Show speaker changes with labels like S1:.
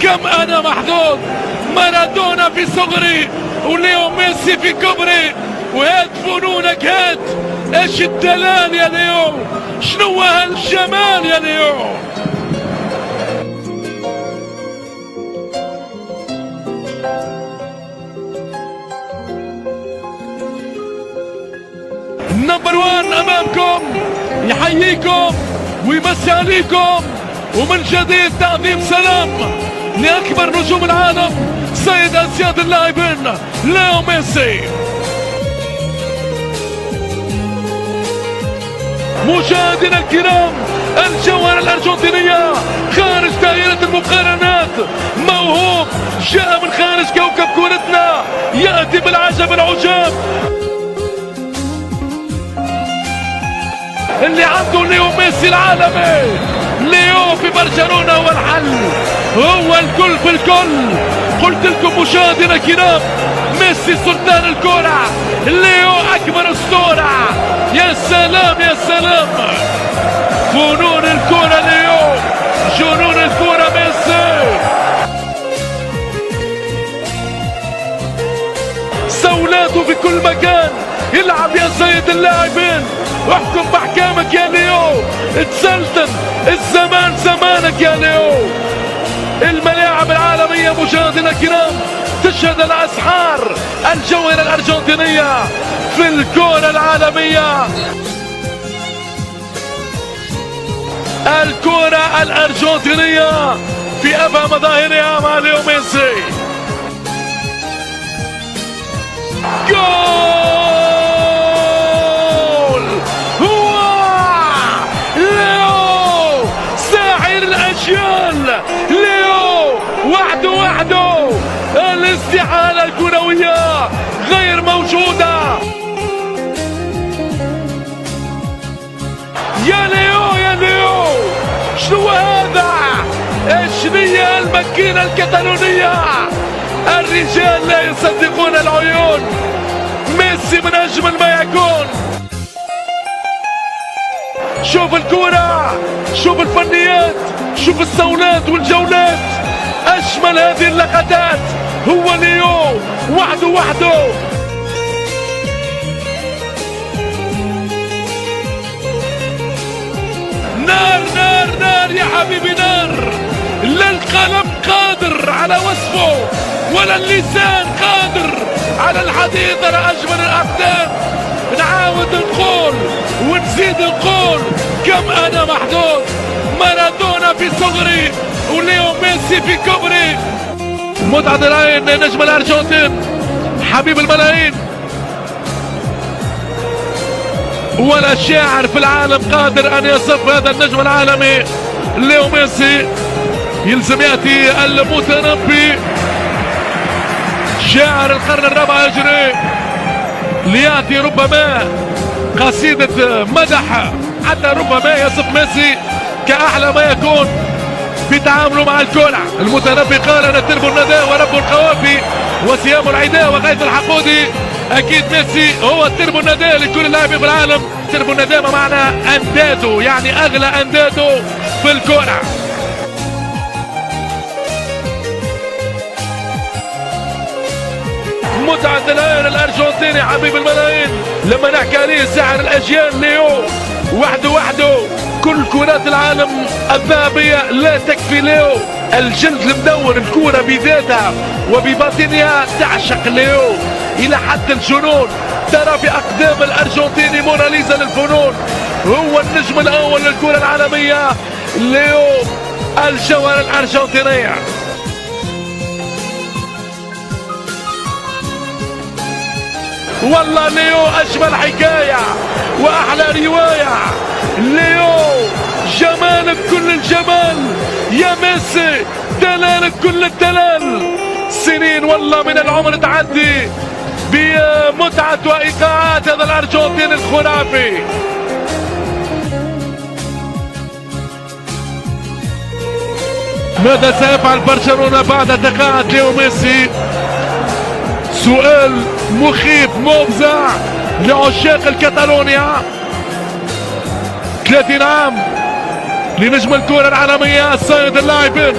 S1: كم انا محظوظ. مارادونا في صغري وليو ميسي في كبري، وهات فنونك هات. ايش الدلال يا ليو، شنو هالجمال يا ليو. نمبر 1 امامكم يحييكم ويمسي عليكم، ومن جديد تعظيم سلام لاكبر نجوم العالم، سيد اسياد اللاعبين ليو ميسي. مشاهدينا الكرام، الجوهرة الأرجنتينية خارج دائرة المقارنات، موهوب جاء من خارج كوكب كرتنا، يأتي بالعجب العجاب. اللي عنده ليو ميسي العالمي، ليو في برشلونة هو الحل، هو الكل في الكل. قلت لكم مشاهدينا الكرام، ميسي سلطان الكرة، ليو أكبر أسطورة. يا سلام يا سلام، فنون الكرة ليو، جنون الكرة ميسي. سولاته في كل مكان، يلعب يا سيد اللاعبين، احكم باحكامك يا ليو، اتسلطن الزمان زمانك يا ليو. الملاعب العالمية مشاهدينا الكرام تشهد الاسحار، الجوهرة الارجنتينية في الكرة العالمية. الكرة الارجنتينية في ابهى مظاهرها مع ليو ميسي. جول! ليو وحده الاستحالة الكروية غير موجودة. يا ليو يا ليو، شنو هذا؟ ايش هي الماكينة الكتالونية؟ الرجال لا يصدقون العيون، ميسي من اجمل ما يكون. شوف الكرة، شوف الفنيات، شوف الصولات والجولات، اجمل هذه اللقطات هو ليو وحده. نار نار نار يا حبيبي نار، لا القلم قادر على وصفه ولا اللسان قادر على الحديث على اجمل الاقدام. نعاود نقول ونزيد نقول، كم انا محظوظ. مارادونا في صغري وليو ميسي في كبري. متعة العين نجم الارجنتين، حبيب الملايين، ولا شاعر في العالم قادر ان يصف هذا النجم العالمي ليو ميسي. يلزم ياتي المتنبي شاعر القرن الرابع الهجري لياتي ربما قصيدة مدح، حتى ربما يصف ميسي كأحلى ما يكون في تعامله مع الكرة. المتنبي قال: أنا ترب الندى ورب القوافي وسيام العداء وغاية الحقودي. أكيد ميسي هو ترب الندى لكل لاعب في العالم. ترب الندى ما معنى أنداده، يعني أغلى أنداده في الكرة. متعة العين الأرجنتيني حبيب الملايين، لما نحكي عليه ساحر الأجيال ليو وحده. كل كرات العالم الذهبية لا تكفي ليو. الجلد المدور، الكرة بذاتها وبباطنها تعشق ليو إلى حد الجنون. ترى في أقدام الأرجنتيني موناليزا للفنون، هو النجم الأول للكرة العالمية ليو، الجوهرة الأرجنتينية. والله ليو أجمل حكاية وأحلى رواية. ليو جمالك كل الجمال، يا ميسي دلالك كل الدلال. سنين والله من العمر تعدي بمتعة وإيقاعات هذا الأرجنتين الخرافي. ماذا سيفعل برشلونة بعد تقاعد ليو ميسي؟ سؤال مخيف مفزع لعشاق الكتالونيا. 30 عام لنجم الكرة العالمية السيد اللاعبين.